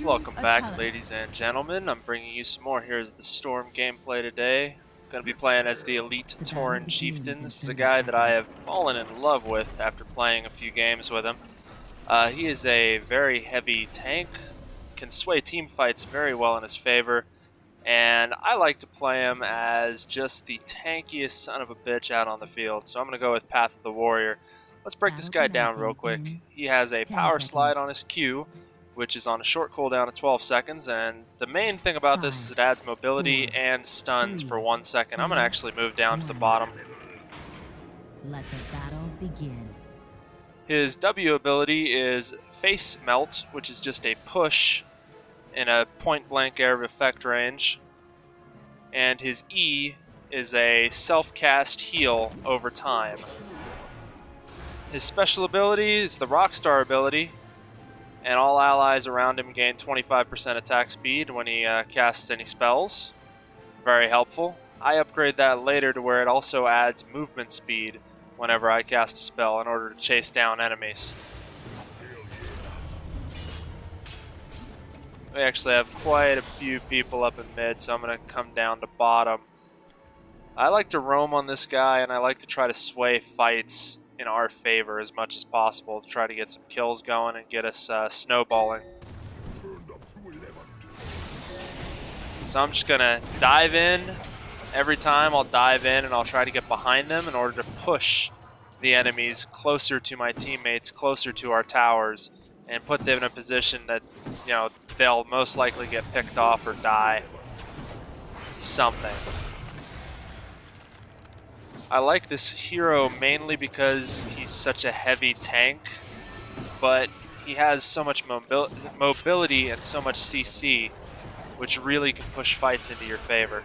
Welcome back, ladies and gentlemen. I'm bringing you some more Here's the Storm gameplay today. Going to be playing as the Elite Tauren Chieftain. This is a guy that I have fallen in love with after playing a few games with him. He is a very heavy tank, can sway team fights very well in his favor, and I like to play him as just the tankiest son of a bitch out on the field. So I'm going to go with Path of the Warrior. Let's break this guy down real quick. He has a power slide on his Q, which is on a short cooldown of 12 seconds, and the main thing about this is it adds mobility and stuns for 1 second. I'm going to actually move down to the bottom. Let the battle begin. His W ability is Face Melt, which is just a push in a point-blank area of effect range, and his E is a self-cast heal over time. His special ability is the Rockstar ability, and all allies around him gain 25% attack speed when he casts any spells. Very helpful. I upgrade that later to where it also adds movement speed whenever I cast a spell in order to chase down enemies. We actually have quite a few people up in mid, so I'm going to come down to bottom. I like to roam on this guy, and I like to try to sway fights in our favor as much as possible to try to get some kills going and get us snowballing. So I'm just gonna dive in. Every time I'll dive in and I'll try to get behind them in order to push the enemies closer to my teammates, closer to our towers, and put them in a position that, you know, they'll most likely get picked off or die. Something. I like this hero mainly because he's such a heavy tank, but he has so much mobility and so much CC, which really can push fights into your favor.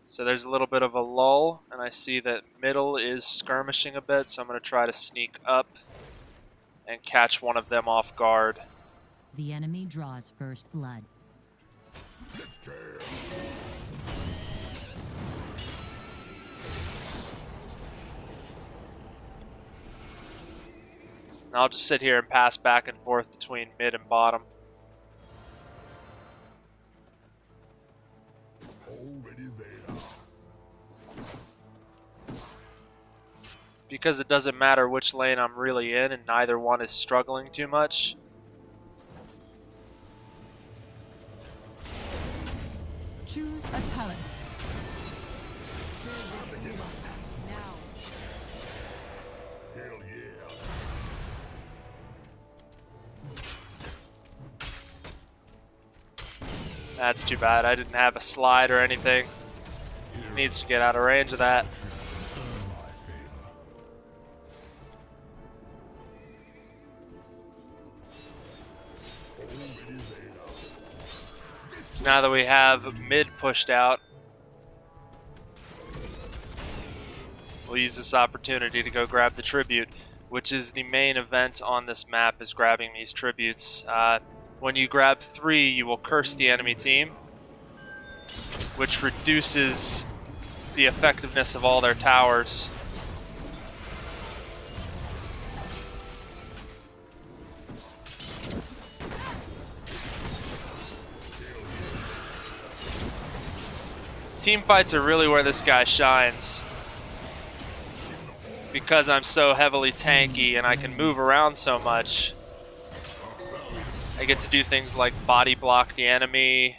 So there's a little bit of a lull, and I see that middle is skirmishing a bit, so I'm going to try to sneak up and catch one of them off guard. The enemy draws first blood. And I'll just sit here and pass back and forth between mid and bottom. Because it doesn't matter which lane I'm really in, and neither one is struggling too much. Choose a talent. That's too bad. I didn't have a slide or anything. Needs to get out of range of that. So now that we have mid pushed out, we'll use this opportunity to go grab the tribute, which is the main event on this map, is grabbing these tributes. When you grab 3, you will curse the enemy team, which reduces the effectiveness of all their towers. Team fights are really where this guy shines, because I'm so heavily tanky and I can move around so much. I get to do things like body block the enemy,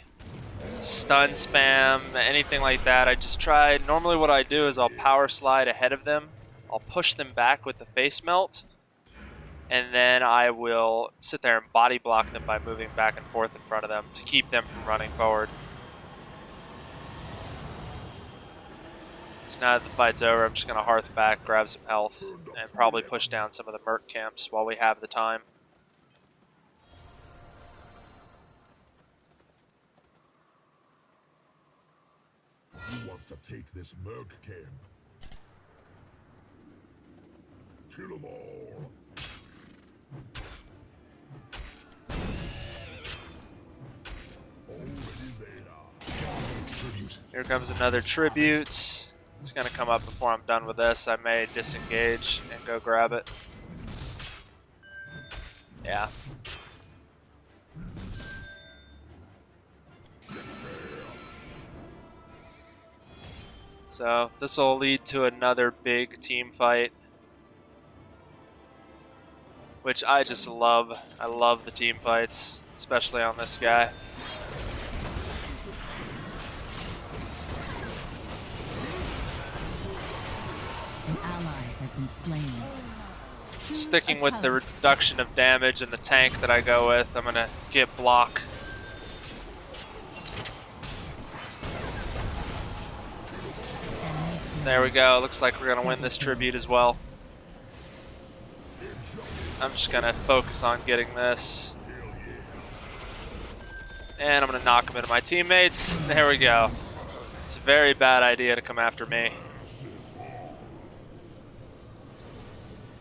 stun spam, anything like that. I just try. Normally what I do is I'll power slide ahead of them, I'll push them back with the face melt, and then I will sit there and body block them by moving back and forth in front of them to keep them from running forward. So now that the fight's over, I'm just going to hearth back, grab some health, and probably push down some of the merc camps while we have the time. Who wants to take this merc camp? Kill them all. Here comes another tribute. It's gonna come up before I'm done with this. I may disengage and go grab it. Yeah. So this will lead to another big team fight, which I just love. I love the team fights, especially on this guy. An ally has been slain. Sticking with the reduction of damage and the tank that I go with, I'm gonna get block. There we go. Looks like we're gonna win this tribute as well. I'm just gonna focus on getting this. And I'm gonna knock him into my teammates. There we go. It's a very bad idea to come after me.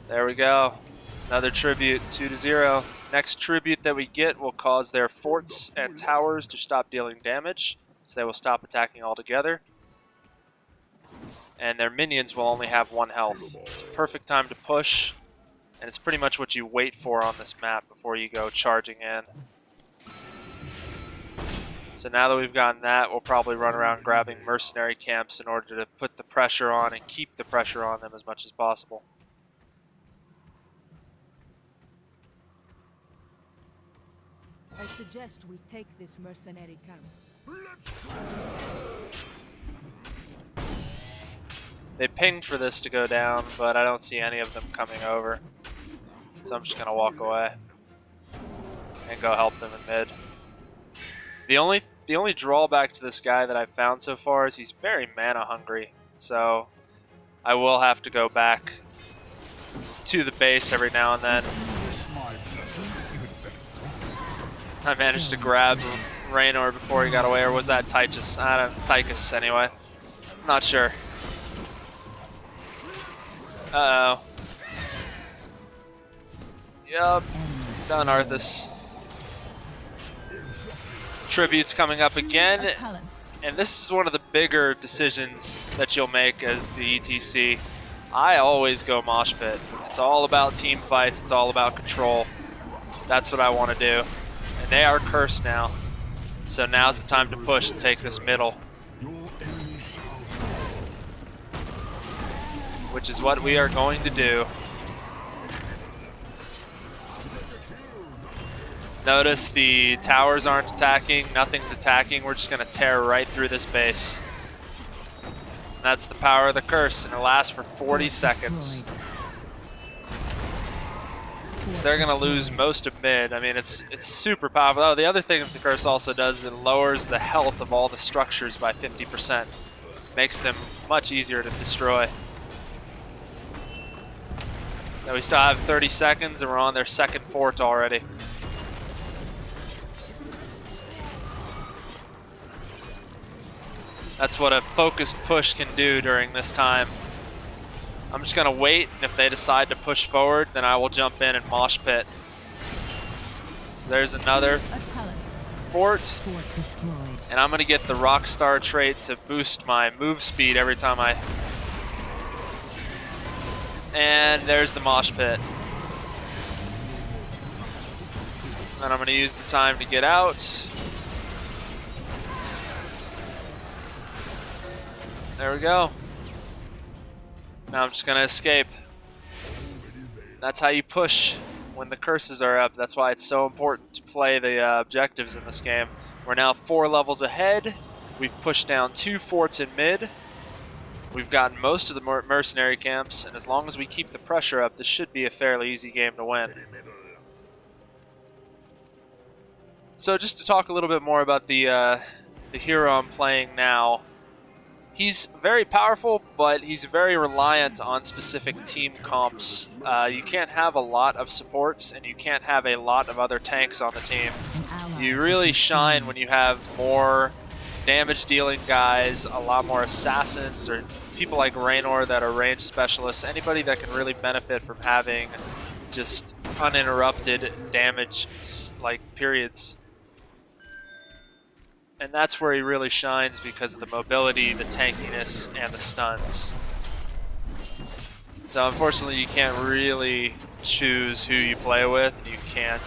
There we go. Another tribute, 2-0. Next tribute that we get will cause their forts and towers to stop dealing damage, so they will stop attacking altogether. And their minions will only have 1 health. It's a perfect time to push, and it's pretty much what you wait for on this map before you go charging in. So now that we've gotten that, we'll probably run around grabbing mercenary camps in order to put the pressure on and keep the pressure on them as much as possible. I suggest we take this mercenary camp. They pinged for this to go down, but I don't see any of them coming over. So I'm just going to walk away and go help them in mid. The only drawback to this guy that I've found so far is he's very mana hungry. So I will have to go back to the base every now and then. I managed to grab Raynor before he got away, or was that Tychus? I don't know, Tychus anyway. I'm not sure. Uh-oh. Yup. Done, Arthas. Tribute's coming up again, and this is one of the bigger decisions that you'll make as the ETC. I always go mosh pit. It's all about team fights, it's all about control. That's what I want to do. And they are cursed now. So now's the time to push and take this middle. Which is what we are going to do. Notice the towers aren't attacking, nothing's attacking. We're just going to tear right through this base. And that's the power of the curse, and it lasts for 40 seconds. So they're going to lose most of mid. I mean, it's super powerful. Oh, the other thing that the curse also does is it lowers the health of all the structures by 50%. Makes them much easier to destroy. Now we still have 30 seconds, and we're on their second fort already. That's what a focused push can do during this time. I'm just going to wait, and if they decide to push forward, then I will jump in and mosh pit. So there's another fort. And I'm going to get the Rockstar trait to boost my move speed every time I... And there's the mosh pit. And I'm going to use the time to get out. There we go. Now I'm just going to escape. That's how you push when the curses are up. That's why it's so important to play the objectives in this game. We're now 4 levels ahead. We've pushed down 2 forts in mid. We've gotten most of the mercenary camps, and as long as we keep the pressure up, this should be a fairly easy game to win. So just to talk a little bit more about the hero I'm playing now. He's very powerful, but he's very reliant on specific team comps. You can't have a lot of supports, and you can't have a lot of other tanks on the team. You really shine when you have more damage-dealing guys, a lot more assassins, or people like Raynor that are range specialists. Anybody that can really benefit from having just uninterrupted damage, like, periods. And that's where he really shines because of the mobility, the tankiness, and the stuns. So unfortunately you can't really choose who you play with. You can't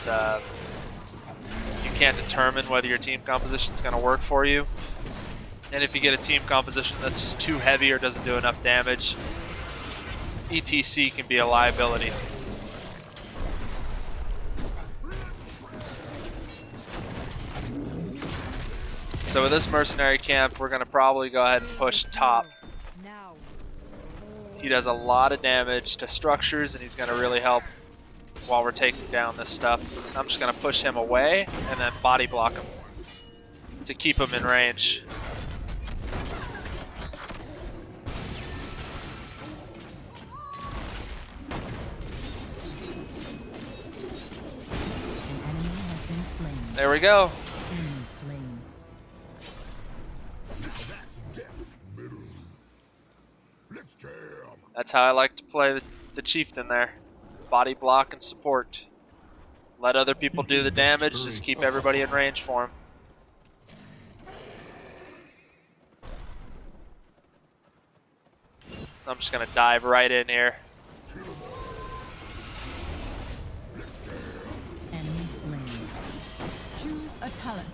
determine whether your team composition is going to work for you. And if you get a team composition that's just too heavy or doesn't do enough damage, ETC can be a liability. So with this mercenary camp, we're going to probably go ahead and push top. Now. He does a lot of damage to structures, and he's going to really help while we're taking down this stuff. I'm just going to push him away and then body block him to keep him in range. An enemy has been slain. There we go. Enemy slain. Let's jam. That's how I like to play the chieftain there. Body block and support. Let other people do the damage, just keep everybody in range for him. So I'm just going to dive right in here. Enemy slain. Choose a talent.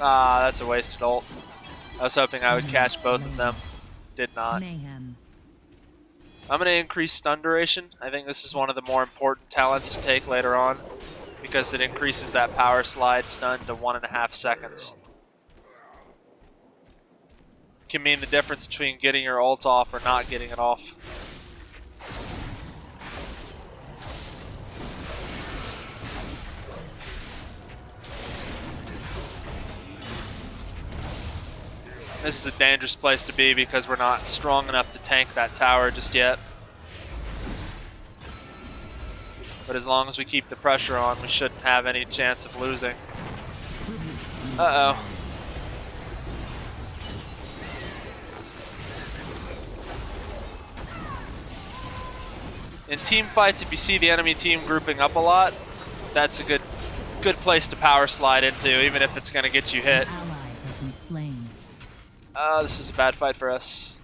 Ah, that's a wasted ult. I was hoping I would catch both of them. Did not. Mayhem. I'm going to increase stun duration. I think this is one of the more important talents to take later on because it increases that power slide stun to 1.5 seconds. Can mean the difference between getting your ult off or not getting it off. This is a dangerous place to be because we're not strong enough to tank that tower just yet. But as long as we keep the pressure on, we shouldn't have any chance of losing. Uh-oh. In team fights, if you see the enemy team grouping up a lot, that's a good place to power slide into, even if it's going to get you hit. An ally has been slain. This is a bad fight for us.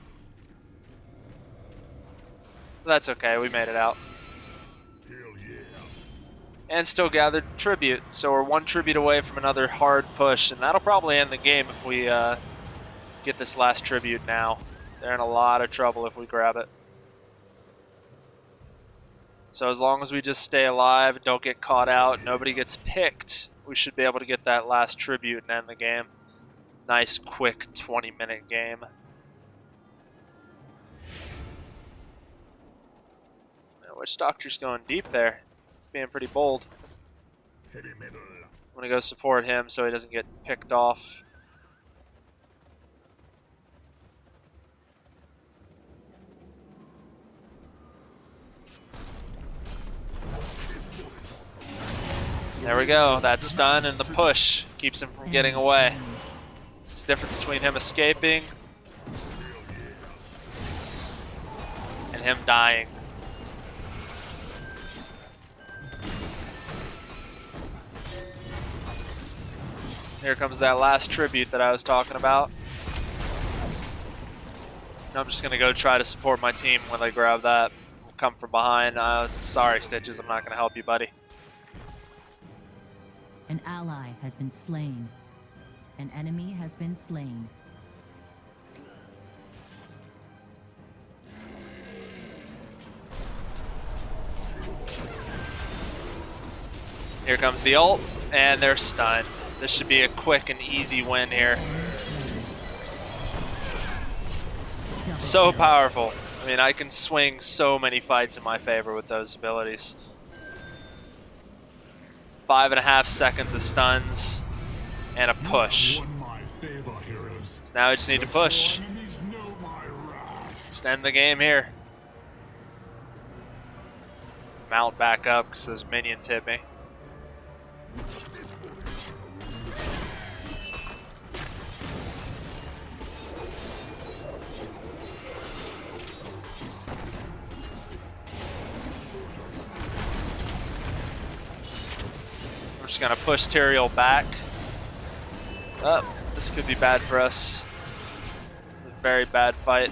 That's okay, we made it out. Hell yeah. And still gathered tribute, so we're 1 tribute away from another hard push, and that'll probably end the game if we get this last tribute now. They're in a lot of trouble if we grab it. So as long as we just stay alive and don't get caught out, nobody gets picked, we should be able to get that last tribute and end the game. Nice, quick 20-minute game. Witch Doctor's going deep there. He's being pretty bold. Heavy metal. I'm going to go support him so he doesn't get picked off. There we go. That stun and the push keeps him from getting away. It's the difference between him escaping and him dying. Here comes that last tribute that I was talking about. I'm just going to go try to support my team when they grab that. Come from behind. Sorry, Stitches, I'm not going to help you, buddy. An ally has been slain. An enemy has been slain. Here comes the ult, and they're stunned. This should be a quick and easy win here. So powerful. I mean, I can swing so many fights in my favor with those abilities. 5.5 seconds of stuns and a push. Won my favor, heroes. So now we just need to push. Enemies know my wrath. Just end the game here. Mount back up because those minions hit me. I'm just gonna push Tyrael back. Oh, this could be bad for us. A very bad fight.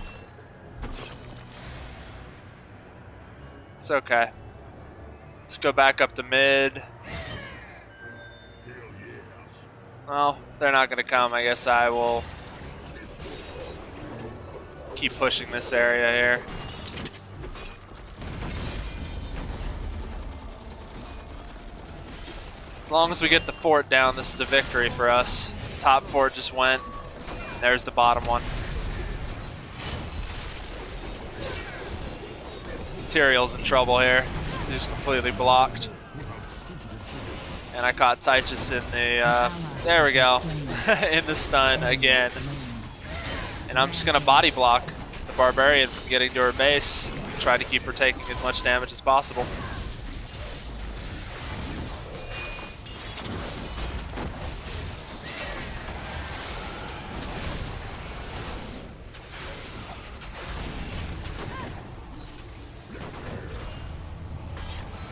It's okay. Let's go back up to mid. Well, they're not going to come. I guess I will keep pushing this area here. As long as we get the fort down, this is a victory for us. Top fort just went. There's the bottom one. Material's in trouble here. He's completely blocked. And I caught Titus in the, there we go, in the stun again. And I'm just going to body block the Barbarian from getting to her base. Try to keep her taking as much damage as possible.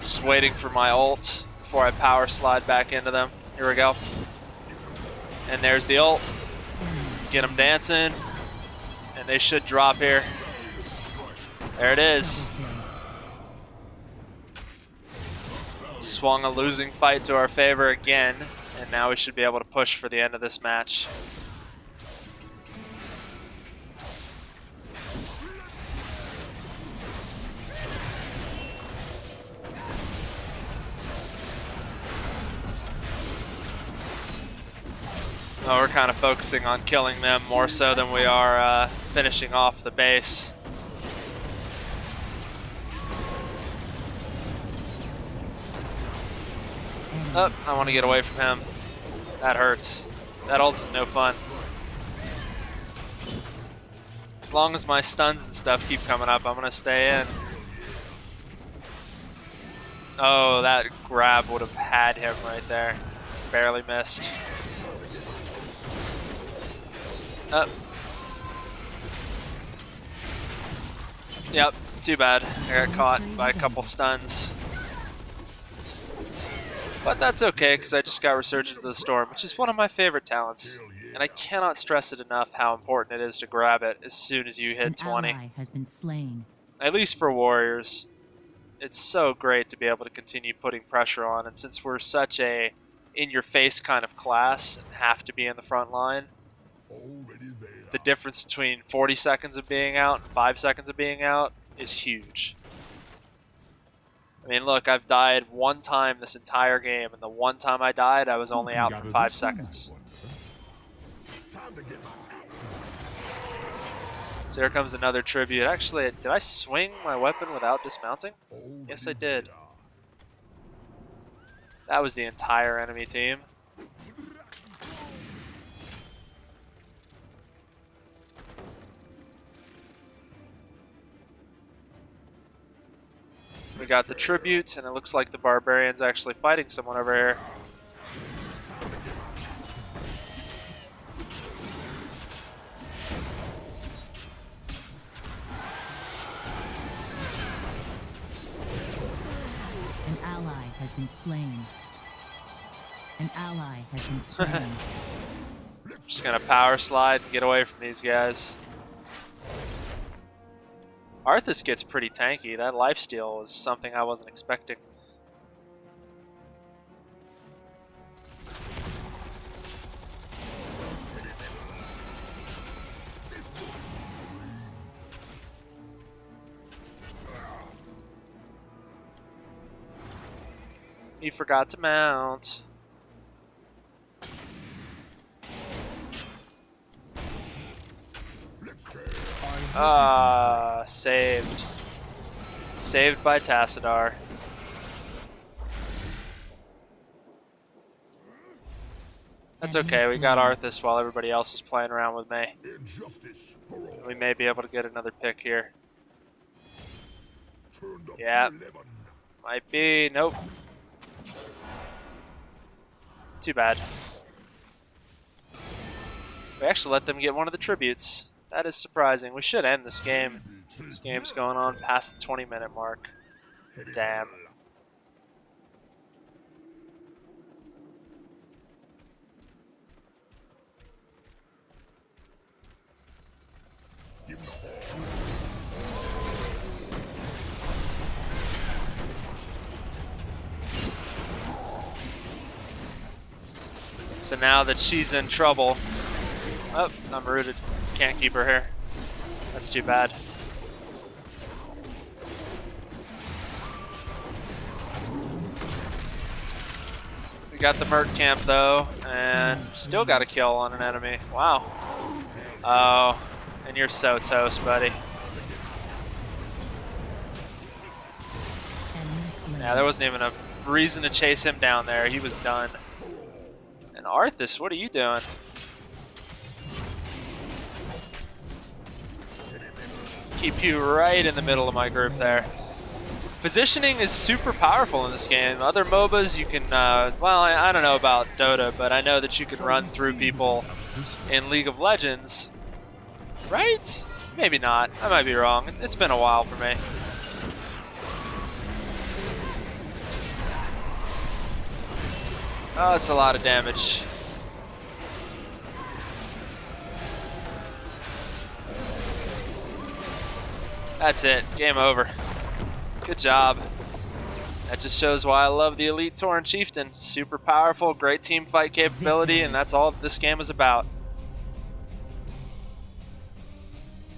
Just waiting for my ult before I power slide back into them. Here we go. And there's the ult. Get them dancing. And they should drop here. There it is. Swung a losing fight to our favor again. And now we should be able to push for the end of this match. We're kind of focusing on killing them more so than we are finishing off the base. Oh, I want to get away from him. That hurts. That ult is no fun. As long as my stuns and stuff keep coming up, I'm going to stay in. Oh, that grab would have had him right there. Barely missed. Up. Yep, too bad. I got caught by a couple stuns. But that's okay, because I just got Resurgent of the Storm, which is one of my favorite talents. And I cannot stress it enough how important it is to grab it as soon as you hit 20. An ally has been slain. At least for warriors. It's so great to be able to continue putting pressure on, and since we're such a in-your-face kind of class and have to be in the front line, the difference between 40 seconds of being out and 5 seconds of being out is huge. I mean, look, I've died one time this entire game, and the one time I died, I was only out for 5 seconds. So here comes another tribute. Actually, did I swing my weapon without dismounting? Yes, I did. That was the entire enemy team. We got the tributes, and it looks like the Barbarian's actually fighting someone over here. An ally has been slain. An ally has been slain. Just gonna power slide and get away from these guys. Arthas gets pretty tanky. That lifesteal is something I wasn't expecting. He forgot to mount. Ah, saved. Saved by Tassadar. That's okay, we got Arthas while everybody else is playing around with me. We may be able to get another pick here. Yeah. Might be. Nope. Too bad. We actually let them get one of the tributes. That is surprising. We should end this game. This game's going on past the 20-minute mark. Damn. So now that she's in trouble... Oh, I'm rooted. Can't keep her here. That's too bad. We got the Merc camp though, and still got a kill on an enemy. Wow. Oh, and you're so toast, buddy. Yeah, there wasn't even a reason to chase him down there. He was done. And Arthas, what are you doing? Keep you right in the middle of my group there. Positioning is super powerful in this game. Other MOBAs you can, well, I don't know about Dota, but I know that you can run through people in League of Legends. Right? Maybe not. I might be wrong. It's been a while for me. Oh, it's a lot of damage. That's it. Game over. Good job. That just shows why I love the Elite Tauren Chieftain. Super powerful, great team fight capability, and that's all this game is about.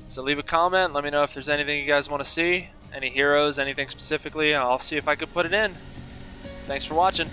So leave a comment. Let me know if there's anything you guys want to see. Any heroes, anything specifically. I'll see if I could put it in. Thanks for watching.